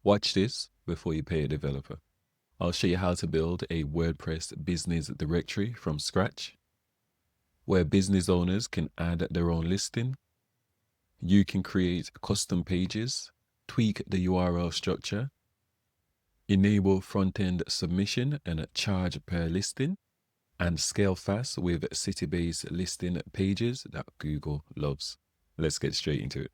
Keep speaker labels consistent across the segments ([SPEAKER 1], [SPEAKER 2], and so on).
[SPEAKER 1] Watch this before you pay a developer. I'll show you how to build a WordPress business directory from scratch, where business owners can add their own listing. You can create custom pages, tweak the URL structure, enable front-end submission and charge per listing, and scale fast with city-based listing pages that Google loves. Let's get straight into it.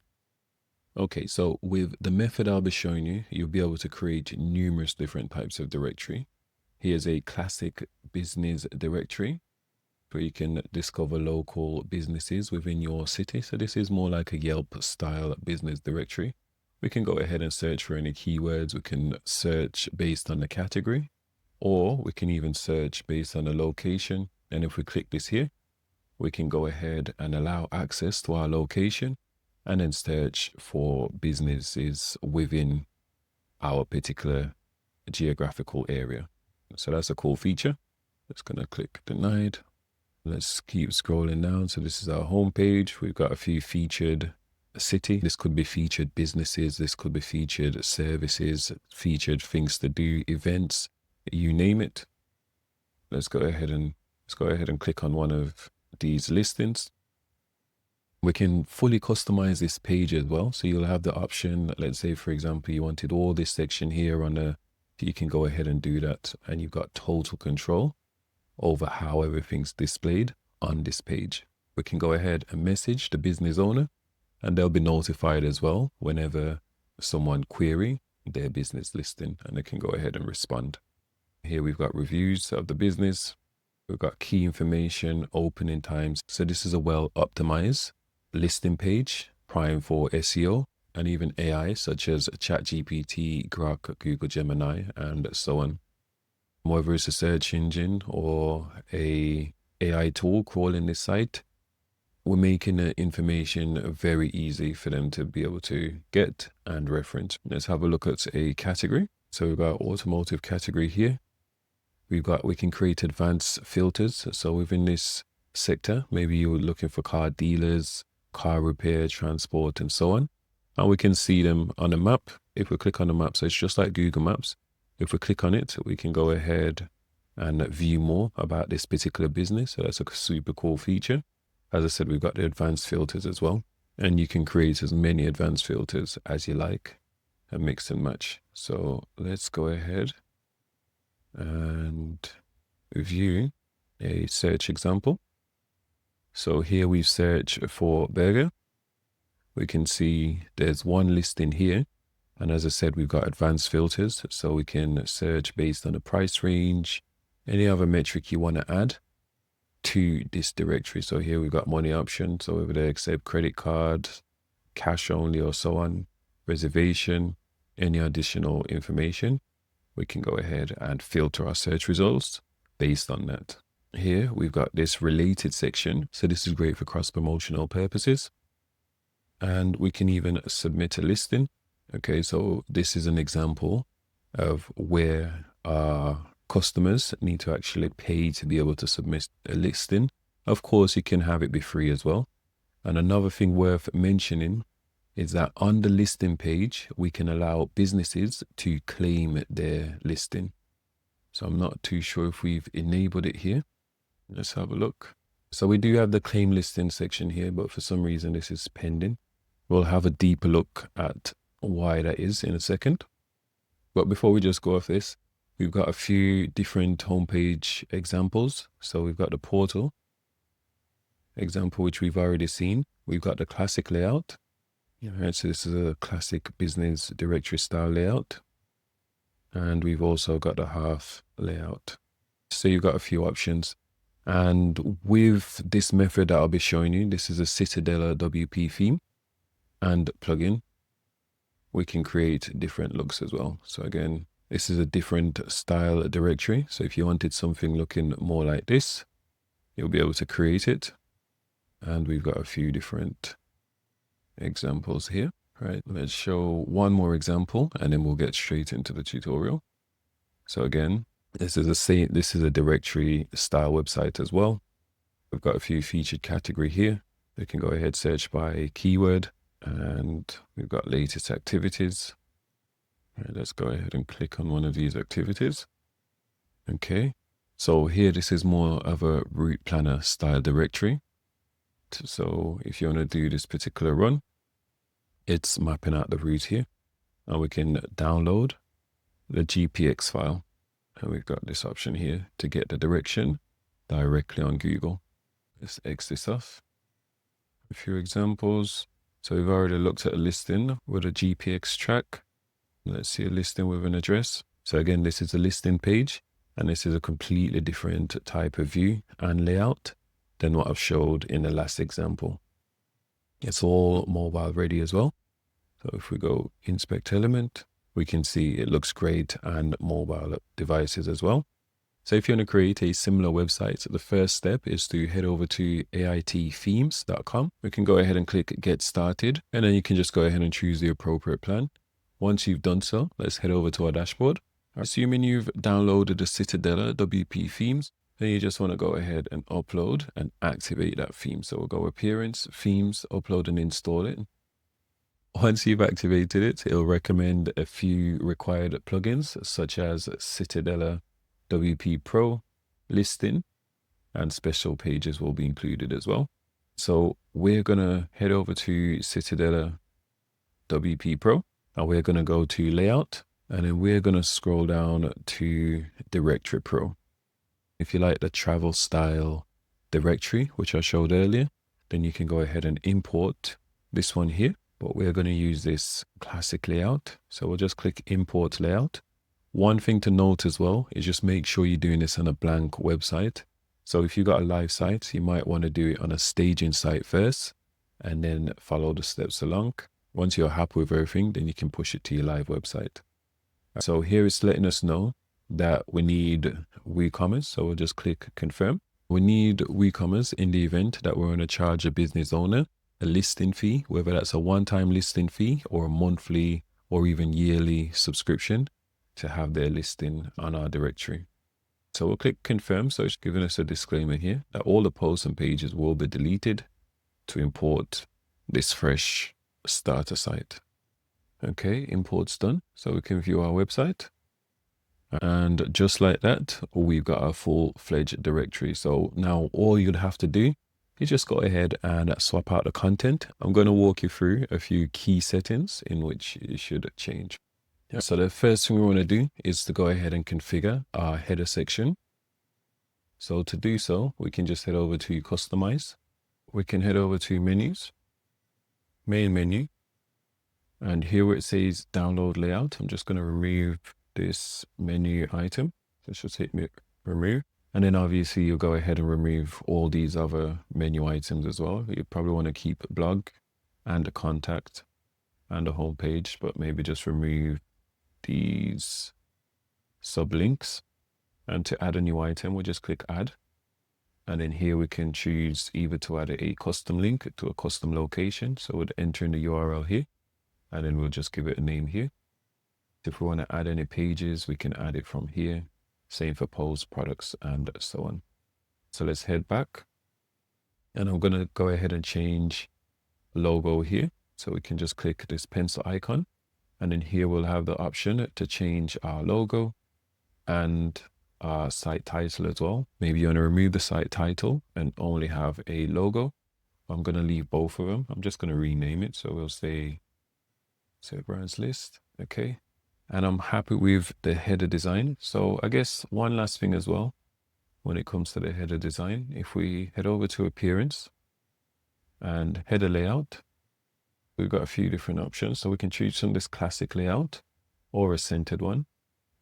[SPEAKER 1] Okay, so with the method I'll be showing you, you'll be able to create numerous different types of directory. Here's a classic business directory where you can discover local businesses within your city. So this is more like a Yelp style business directory. We can go ahead and search for any keywords. We can search based on the category, or we can even search based on the location. And if we click this here, we can go ahead and allow access to our location and then search for businesses within our particular geographical area. So that's a cool feature. Just gonna click denied. Let's keep scrolling down. So this is our homepage. We've got a few featured city. This could be featured businesses. This could be featured services, featured things to do, events, you name it. Let's go ahead and click on one of these listings. We can fully customize this page as well. So you'll have the option, let's say, for example, you wanted all this section here you can go ahead and do that. And you've got total control over how everything's displayed on this page. We can go ahead and message the business owner, and they'll be notified as well whenever someone query their business listing, and they can go ahead and respond. Here we've got reviews of the business. We've got key information, opening times. So this is a well-optimized listing page, prime for SEO and even AI, such as ChatGPT, Grok, Google Gemini, and so on. Whether it's a search engine or a AI tool crawling this site, we're making the information very easy for them to be able to get and reference. Let's have a look at a category. So we've got automotive category here. We can create advanced filters. So within this sector, maybe you're looking for car dealers, car repair, transport, and so on. And we can see them on a map. If we click on the map, so it's just like Google Maps. If we click on it, we can go ahead and view more about this particular business. So that's a super cool feature. As I said, we've got the advanced filters as well. And you can create as many advanced filters as you like and mix and match. So let's go ahead and view a search example. So here we've searched for burger. We can see there's one listing here. And as I said, we've got advanced filters. So we can search based on the price range, any other metric you want to add to this directory. So here we've got money options. So whether they accept credit card, cash only, or so on, reservation, any additional information, we can go ahead and filter our search results based on that. Here we've got this related section. So this is great for cross-promotional purposes. And we can even submit a listing. Okay, so this is an example of where our customers need to actually pay to be able to submit a listing. Of course, you can have it be free as well. And another thing worth mentioning is that on the listing page, we can allow businesses to claim their listing. So I'm not too sure if we've enabled it here. Let's have a look. So we do have the claim listing section here, but for some reason this is pending. We'll have a deeper look at why that is in a second. But before we just go off this, we've got a few different homepage examples. So we've got the portal example, which we've already seen. We've got the classic layout. All right, so this is a classic business directory style layout. And we've also got the half layout. So you've got a few options. And with this method that I'll be showing you, this is a Citadel WP theme and plugin. We can create different looks as well. So again, this is a different style directory. So if you wanted something looking more like this, you'll be able to create it. And we've got a few different examples here. Right, let's show one more example and then we'll get straight into the tutorial. So again, this is a directory style website as well. We've got a few featured category here. We can go ahead, search by keyword, and we've got latest activities. All right, let's go ahead and click on one of these activities. Okay, so here this is more of a route planner style directory. So if you want to do this particular run, it's mapping out the route here, and we can download the GPX file. And we've got this option here to get the direction directly on Google. Let's X this off. A few examples. So we've already looked at a listing with a GPX track. Let's see a listing with an address. So again, this is a listing page, and this is a completely different type of view and layout than what I've showed in the last example. It's all mobile ready as well. So if we go inspect element, we can see it looks great and mobile devices as well. So if you want to create a similar website, the first step is to head over to aitthemes.com. We can go ahead and click get started, and then you can just go ahead and choose the appropriate plan. Once you've done so, let's head over to our dashboard. Assuming you've downloaded the Citadella WP themes, then you just want to go ahead and upload and activate that theme. So we'll go appearance, themes, upload and install it. Once you've activated it, it'll recommend a few required plugins such as Citadella WP Pro, listing, and special pages will be included as well. So we're going to head over to Citadella WP Pro, and we're going to go to layout, and then we're going to scroll down to Directory Pro. If you like the travel style directory, which I showed earlier, then you can go ahead and import this one here. But we're going to use this classic layout. So we'll just click import layout. One thing to note as well is just make sure you're doing this on a blank website. So if you've got a live site, you might want to do it on a staging site first and then follow the steps along. Once you're happy with everything, then you can push it to your live website. So here it's letting us know that we need WooCommerce. So we'll just click confirm. We need WooCommerce in the event that we're going to charge a business owner a listing fee, whether that's a one-time listing fee or a monthly or even yearly subscription to have their listing on our directory. So we'll click confirm. So it's giving us a disclaimer here that all the posts and pages will be deleted to import this fresh starter site. Okay, import's done. So we can view our website. And just like that, we've got our full-fledged directory. So now all you'd have to do is just go ahead and swap out the content. I'm going to walk you through a few key settings in which you should change. So the first thing we want to do is to go ahead and configure our header section. So to do so, we can just head over to customize. We can head over to menus, main menu. And here where it says download layout, I'm just going to remove this menu item. So just hit remove. And then obviously you'll go ahead and remove all these other menu items as well. You probably want to keep blog and a contact and a home page, but maybe just remove these sublinks. And to add a new item, we'll just click add. And then here we can choose either to add a custom link to a custom location. So we'll enter in the URL here, and then we'll just give it a name here. If we want to add any pages, we can add it from here. Same for posts, products, and so on. So let's head back. And I'm going to go ahead and change logo here. So we can just click this pencil icon. And then here we'll have the option to change our logo and our site title as well. Maybe you want to remove the site title and only have a logo. I'm going to leave both of them. I'm just going to rename it. So we'll say brands list. Okay. And I'm happy with the header design. So I guess one last thing as well, when it comes to the header design, if we head over to appearance and header layout, we've got a few different options. So we can choose from this classic layout or a centered one.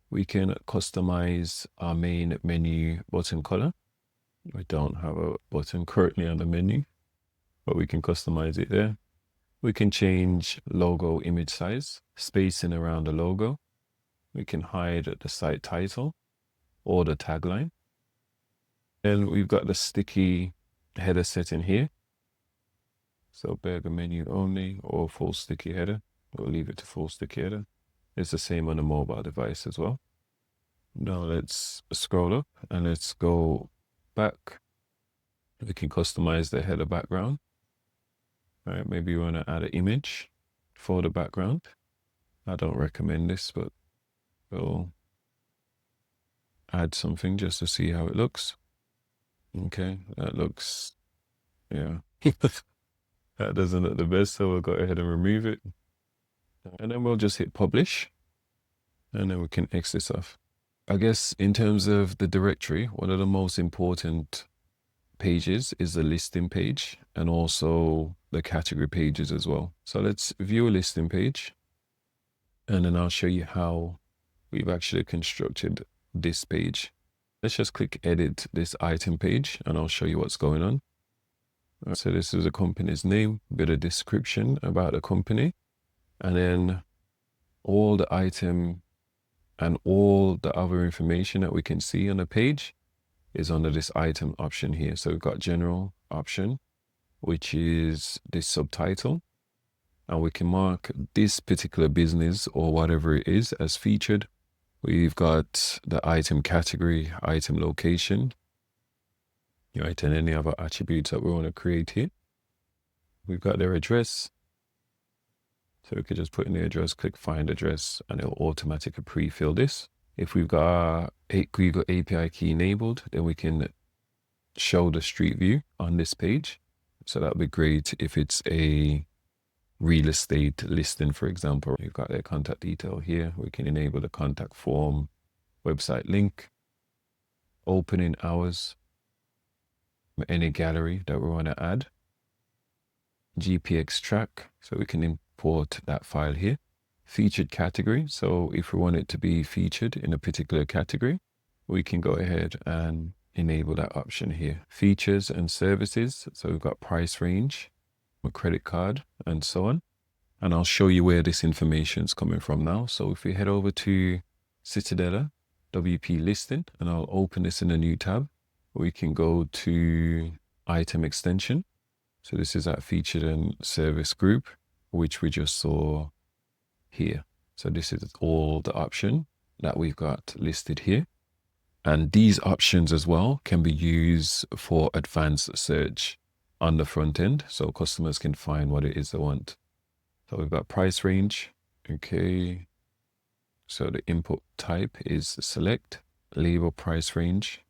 [SPEAKER 1] We can customize our main menu button color. We don't have a button currently on the menu, but we can customize it there. We can change logo image size, spacing around the logo. We can hide the site title or the tagline. Then we've got the sticky header setting here. So burger menu only or full sticky header. We'll leave it to full sticky header. It's the same on the mobile device as well. Now let's scroll up and let's go back. We can customize the header background. All right, maybe you want to add an image for the background. I don't recommend this, but we'll add something just to see how it looks. Okay, that looks, yeah. That doesn't look the best, so we'll go ahead and remove it. And then we'll just hit publish, and then we can X this off. I guess in terms of the directory, one of the most important pages is the listing page and also the category pages as well. So let's view a listing page, and then I'll show you how we've actually constructed this page. Let's just click edit this item page, and I'll show you what's going on. So this is the company's name, bit of description about the company, and then all the item and all the other information that we can see on the page is under this item option here. So we've got general option, which is this subtitle, and we can mark this particular business or whatever it is as featured. We've got the item category, item location, right, and any other attributes that we want to create here. We've got their address. So we could just put in the address, click find address, and it'll automatically pre-fill this. If we've got a Google API key enabled, then we can show the street view on this page. So that would be great if it's a real estate listing, for example. We've got their contact detail here. We can enable the contact form, website link, opening hours, any gallery that we want to add, GPX track, so we can import that file here. Featured category, so if we want it to be featured in a particular category, we can go ahead and enable that option here. Features and services, so we've got price range, a credit card, and so on. And I'll show you where this information is coming from now. So if we head over to Citadella, WP listing, and I'll open this in a new tab, we can go to item extension. So this is that featured and service group, which we just saw here. So this is all the option that we've got listed here. And these options as well can be used for advanced search on the front end, so customers can find what it is they want. So we've got price range. Okay. So the input type is select, label price range.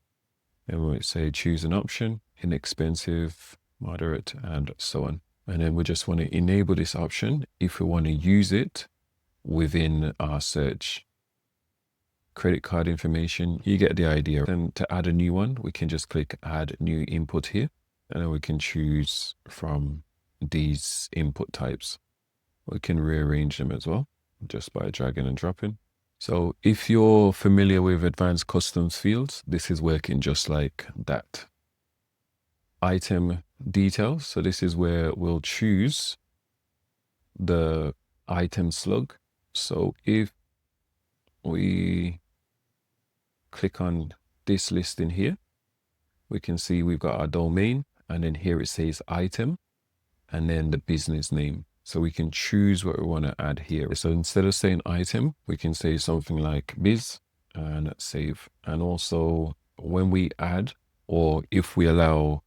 [SPEAKER 1] And we say choose an option, inexpensive, moderate, and so on. And then we just want to enable this option if we want to use it within our search. Credit card information, you get the idea. Then to add a new one, we can just click add new input here, and then we can choose from these input types. We can rearrange them as well, just by dragging and dropping. So if you're familiar with advanced customs fields, this is working just like that. Item details, so this is where we'll choose the item slug. So if we click on this listing here, we can see we've got our domain, and then here it says item, and then the business name. So we can choose what we want to add here. So instead of saying item, we can say something like biz and save. And also when we add, or if we allow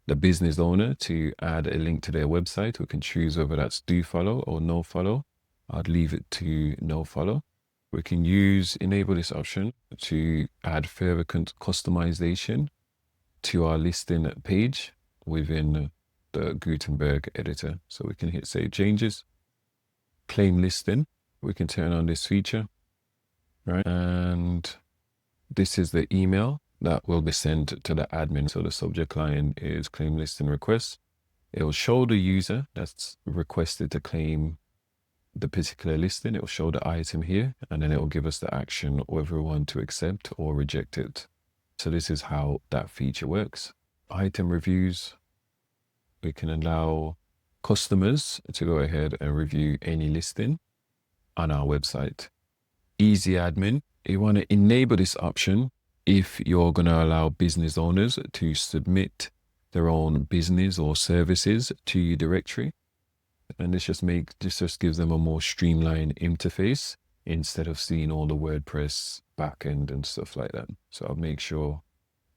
[SPEAKER 1] the business owner to add a link to their website, we can choose whether that's do follow or no follow. I'd leave it to no follow. We can enable this option to add further customization to our listing page within the Gutenberg editor. So we can hit save changes, claim listing. We can turn on this feature, right? And this is the email that will be sent to the admin. So the subject line is claim listing request. It will show the user that's requested to claim the particular listing. It will show the item here, and then it will give us the action whether we want to accept or reject it. So this is how that feature works. Item reviews. We can allow customers to go ahead and review any listing on our website. Easy admin. You want to enable this option if you're going to allow business owners to submit their own business or services to your directory. And this just gives them a more streamlined interface instead of seeing all the WordPress backend and stuff like that. So I'll make sure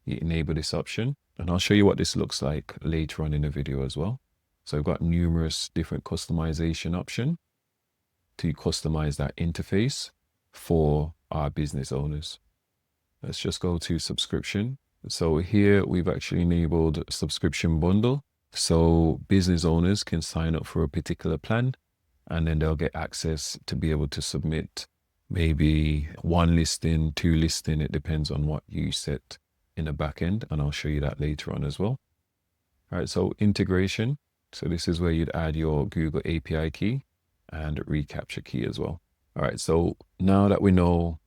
[SPEAKER 1] you enable this option, and I'll show you what this looks like later on in the video as well. So I've got numerous different customization options. to customize that interface for our business owners. Let's just go to subscription. So here we've actually enabled subscription bundle. So business owners can sign up for a particular plan, and then they'll get access to be able to submit maybe 1 listing, 2 listing. It depends on what you set in the back end. And I'll show you that later on as well. All right, so integration. So this is where you'd add your Google API key and reCAPTCHA key as well. All right, so now that we know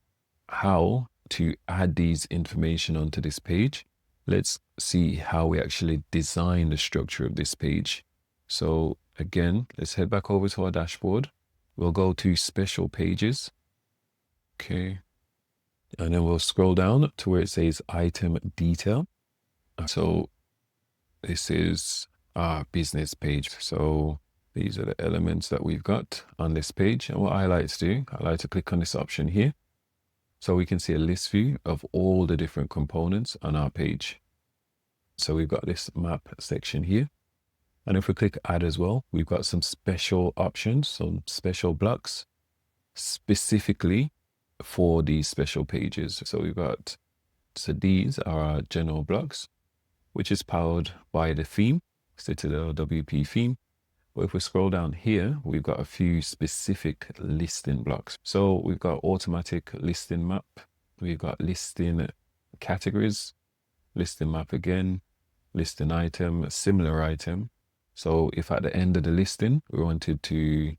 [SPEAKER 1] how to add these information onto this page, let's see how we actually design the structure of this page. So again, let's head back over to our dashboard. We'll go to special pages. Okay. And then we'll scroll down to where it says item detail. So this is our business page. So these are the elements that we've got on this page. And what I like to do, I like to click on this option here, so we can see a list view of all the different components on our page. So we've got this map section here. And if we click add as well, we've got some special options, some special blocks specifically for these special pages. So we've got, so these are our general blocks, which is powered by the theme, Citadel WP theme. But if we scroll down here, we've got a few specific listing blocks. So we've got automatic listing map. We've got listing categories, listing map again, listing item, similar item. So if at the end of the listing, we wanted to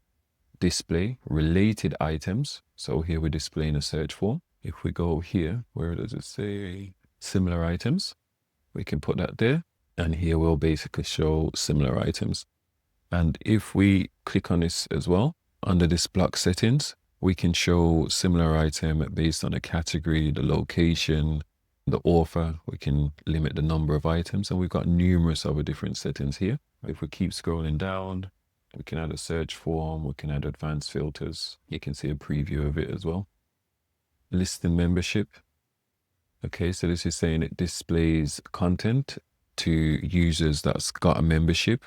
[SPEAKER 1] display related items. So here we're displaying a search form. If we go here, where does it say similar items? We can put that there. And here we'll basically show similar items. And if we click on this as well, under this block settings, we can show similar item based on the category, the location, the author. We can limit the number of items, and we've got numerous other different settings here. If we keep scrolling down, we can add a search form, we can add advanced filters. You can see a preview of it as well. Listing membership. Okay, so this is saying it displays content to users that's got a membership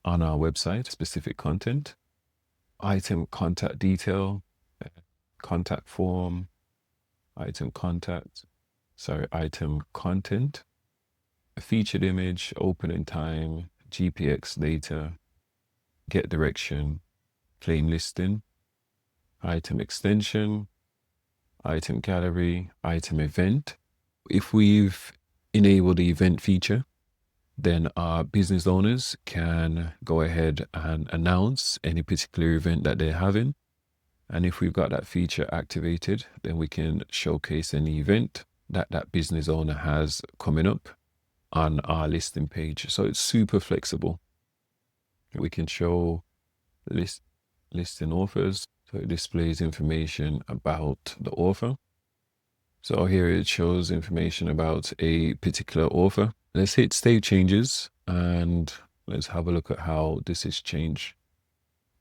[SPEAKER 1] on our website, specific content. Item contact detail, contact form, item content, a featured image, opening time, GPX data, get direction, claim listing, item extension, item gallery, item event. If we've enabled the event feature, then our business owners can go ahead and announce any particular event that they're having. And if we've got that feature activated, then we can showcase any event that that business owner has coming up on our listing page. So it's super flexible. We can show listing authors. So it displays information about the author. So here it shows information about a particular author. Let's hit save changes and let's have a look at how this is changed.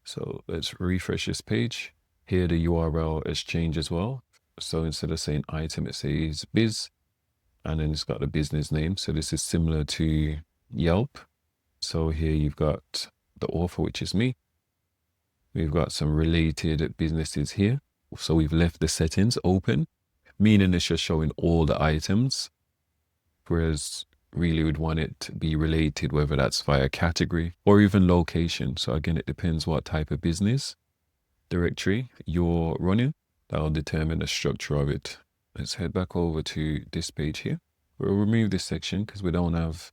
[SPEAKER 1] So let's refresh this page. Here the URL has changed as well. So instead of saying item, it says biz, and then it's got the business name. So this is similar to Yelp. So here you've got the author, which is me. We've got some related businesses here. So we've left the settings open, meaning it's just showing all the items, whereas really would want it to be related, whether that's via category or even location. So again, it depends what type of business directory you're running. That'll determine the structure of it. Let's head back over to this page here. We'll remove this section because we don't have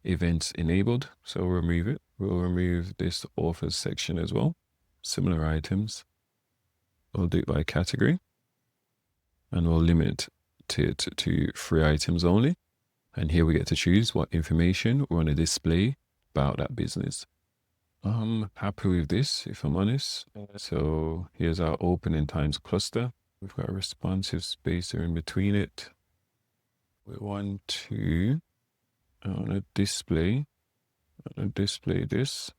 [SPEAKER 1] events enabled. So we'll remove it. We'll remove this authors section as well. Similar items. We'll do it by category. And we'll limit it to 3 items only. And here we get to choose what information we want to display about that business. I'm happy with this, if I'm honest. So here's our opening times cluster. We've got a responsive spacer in between it. We want to display this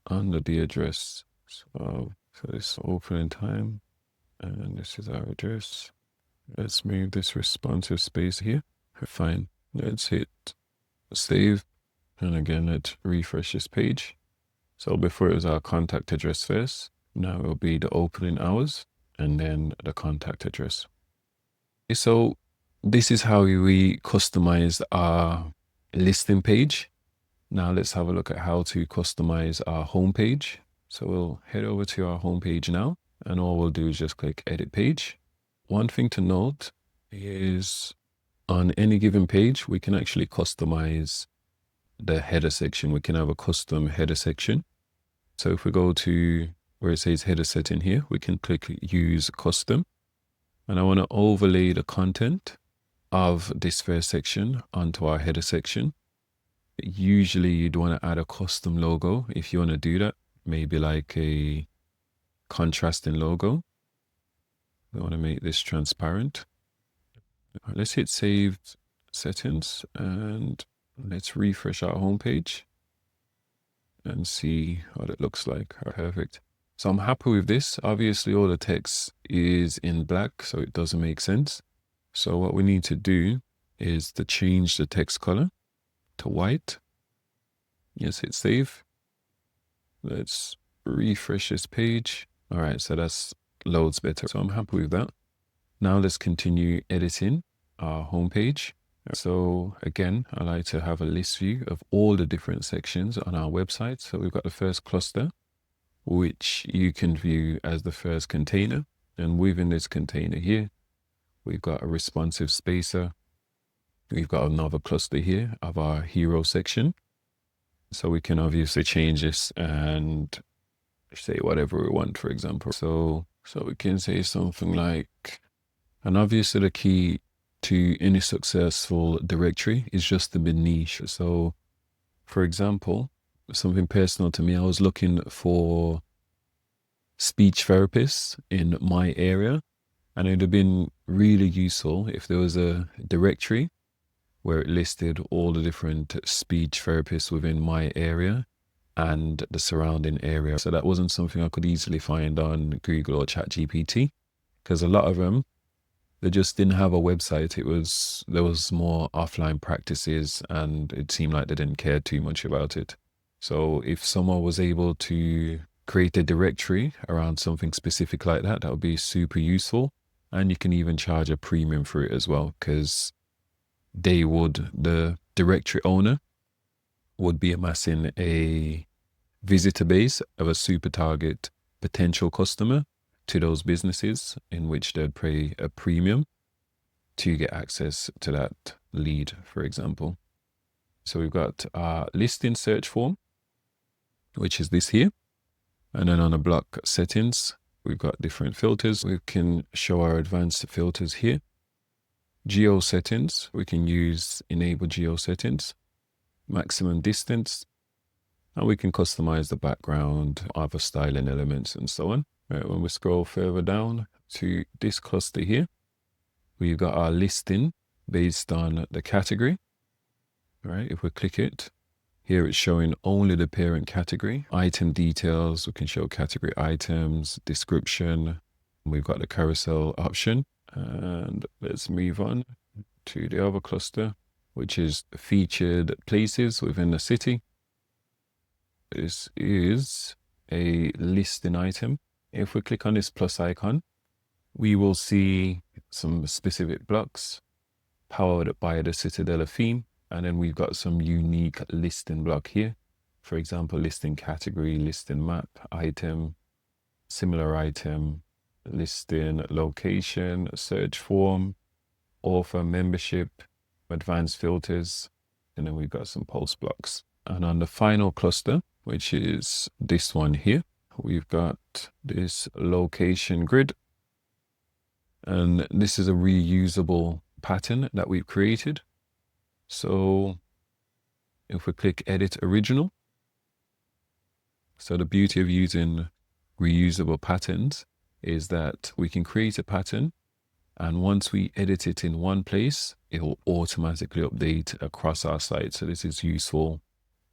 [SPEAKER 1] under the address. So this opening time, and this is our address. Let's move this responsive space here. Fine. Let's hit save. And again, let's refresh this page. So before it was our contact address first. Now it will be the opening hours and then the contact address. So this is how we customize our listing page. Now let's have a look at how to customize our homepage. So we'll head over to our homepage now, and all we'll do is just click edit page. One thing to note is on any given page, we can actually customize the header section. We can have a custom header section. So if we go to where it says header setting here, we can click use custom. And I want to overlay the content of this first section onto our header section. Usually you'd want to add a custom logo if you want to do that, maybe like a contrasting logo. I want to make this transparent. Let's hit save settings and let's refresh our homepage and see what it looks like. Perfect. So I'm happy with this. Obviously all the text is in black, so it doesn't make sense. So what we need to do is to change the text color to white. Yes, hit save. Let's refresh this page. All right, so that's loads better. So I'm happy with that. Now let's continue editing our homepage. So again, I like to have a list view of all the different sections on our website. So we've got the first cluster, which you can view as the first container. And within this container here, we've got a responsive spacer. We've got another cluster here of our hero section. So we can obviously change this and say whatever we want, for example. So we can say something like, and obviously the key to any successful directory is just to be niche. So for example, something personal to me, I was looking for speech therapists in my area, and it'd have been really useful if there was a directory where it listed all the different speech therapists within my area and the surrounding area. So that wasn't something I could easily find on Google or ChatGPT, because a lot of them, they just didn't have a website. There was more offline practices, and it seemed like they didn't care too much about it. So if someone was able to create a directory around something specific like that, that would be super useful. And you can even charge a premium for it as well, because the directory owner would be amassing a visitor base of a super target potential customer to those businesses, in which they'd pay a premium to get access to that lead, for example. So we've got our listing search form, which is this here. And then on the block settings, we've got different filters. We can show our advanced filters here. Geo settings, we can use enable geo settings, maximum distance, and we can customize the background, other styling elements, and so on. Right, when we scroll further down to this cluster here, we've got our listing based on the category. Right, if we click it, here it's showing only the parent category. Item details, we can show category items, description. We've got the carousel option. And let's move on to the other cluster, which is featured places within the city. This is a listing item. If we click on this plus icon, we will see some specific blocks powered by the Citadel theme. And then we've got some unique listing block here. For example, listing category, listing map, item, similar item, listing location, search form, author, membership, advanced filters, and then we've got some post blocks. And on the final cluster, which is this one here, we've got this location grid. And this is a reusable pattern that we've created. So if we click edit original, so the beauty of using reusable patterns is that we can create a pattern, and once we edit it in one place, it will automatically update across our site. So this is useful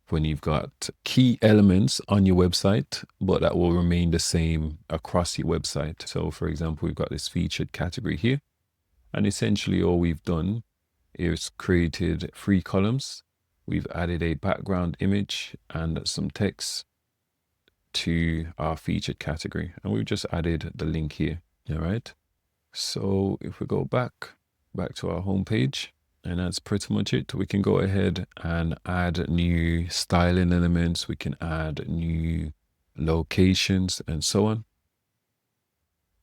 [SPEAKER 1] when you've got key elements on your website, but that will remain the same across your website. So for example, we've got this featured category here, and essentially all we've done is created 3 columns. We've added a background image and some text to our featured category. And we've just added the link here. All right. So if we go back to our homepage, and that's pretty much it. We can go ahead and add new styling elements. We can add new locations and so on.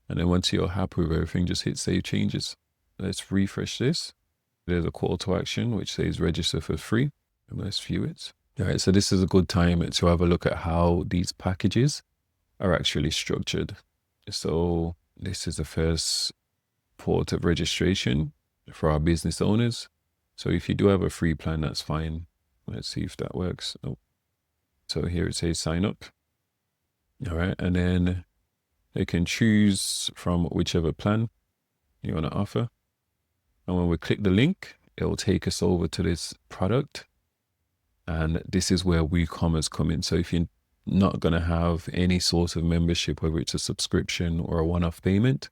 [SPEAKER 1] And then once you're happy with everything, just hit save changes. Let's refresh this. There's a call to action which says register for free. And let's view it. All right, so this is a good time to have a look at how these packages are actually structured. So this is the first port of registration for our business owners. So if you do have a free plan, that's fine. Let's see if that works. Nope. So here it says sign up. All right, and then they can choose from whichever plan you want to offer. And when we click the link, it will take us over to this product. And this is where WooCommerce come in. So if you're not going to have any sort of membership, whether it's a subscription or a one-off payment,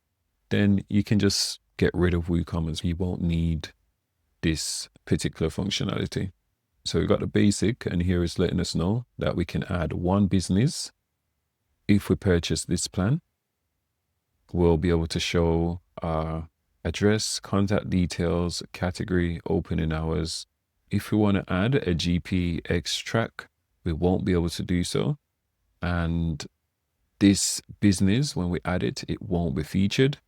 [SPEAKER 1] then you can just get rid of WooCommerce. You won't need this particular functionality. So we've got the basic, and here is letting us know that we can add one business. If we purchase this plan, we'll be able to show our address, contact details, category, opening hours. If we want to add a GP extract, we won't be able to do so. And this business, when we add it, it won't be featured.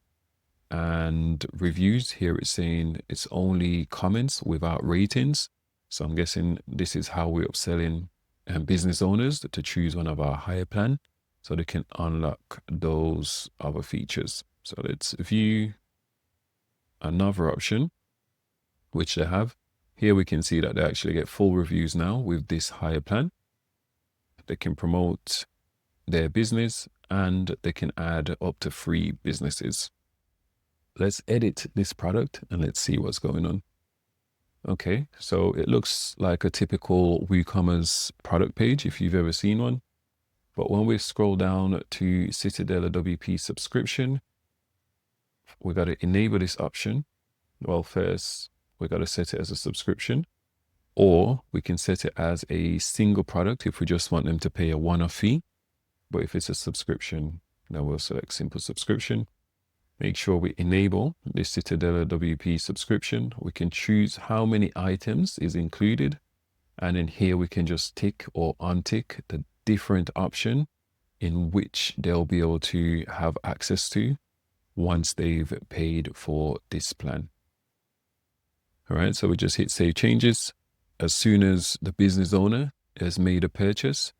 [SPEAKER 1] And reviews, here it's saying it's only comments without ratings. So I'm guessing this is how we're upselling business owners to choose one of our higher plan so they can unlock those other features. So let's view another option, which they have. Here we can see that they actually get full reviews now with this higher plan. They can promote their business and they can add up to 3 businesses. Let's edit this product and let's see what's going on. Okay, so it looks like a typical WooCommerce product page if you've ever seen one. But when we scroll down to Citadel WP subscription, we got to enable this option. Well, first we got to set it as a subscription, or we can set it as a single product if we just want them to pay a one-off fee. But if it's a subscription, then we'll select simple subscription. Make sure we enable this Citadel WP subscription. We can choose how many items is included. And then here we can just tick or untick the different option in which they'll be able to have access to once they've paid for this plan. All right, so we just hit save changes. As soon as the business owner has made a purchase,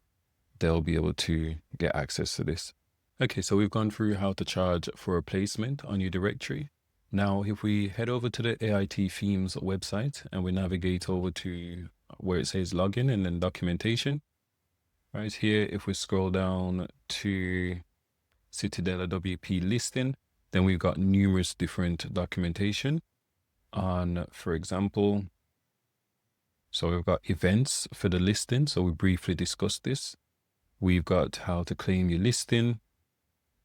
[SPEAKER 1] they'll be able to get access to this. Okay, so we've gone through how to charge for a placement on your directory. Now, if we head over to the AIT Themes website and we navigate over to where it says login and then documentation, right here, if we scroll down to Citadel WP listing, then we've got numerous different documentation on, for example, so we've got events for the listing. So we briefly discussed this. We've got how to claim your listing,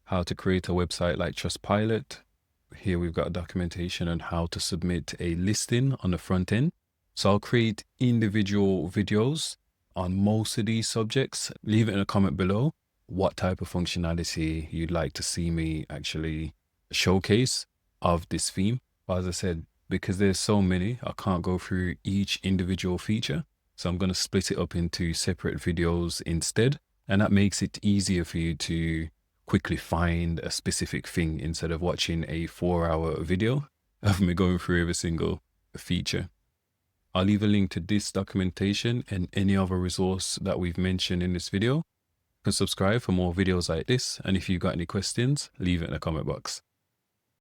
[SPEAKER 1] how to create a website like Trustpilot. Here we've got documentation on how to submit a listing on the front end. So I'll create individual videos on most of these subjects. Leave it in a comment below what type of functionality you'd like to see me actually showcase of this theme. But as I said, because there's so many, I can't go through each individual feature. So I'm going to split it up into separate videos instead. And that makes it easier for you to quickly find a specific thing instead of watching a 4-hour video of me going through every single feature. I'll leave a link to this documentation and any other resource that we've mentioned in this video. You can subscribe for more videos like this. And if you've got any questions, leave it in the comment box.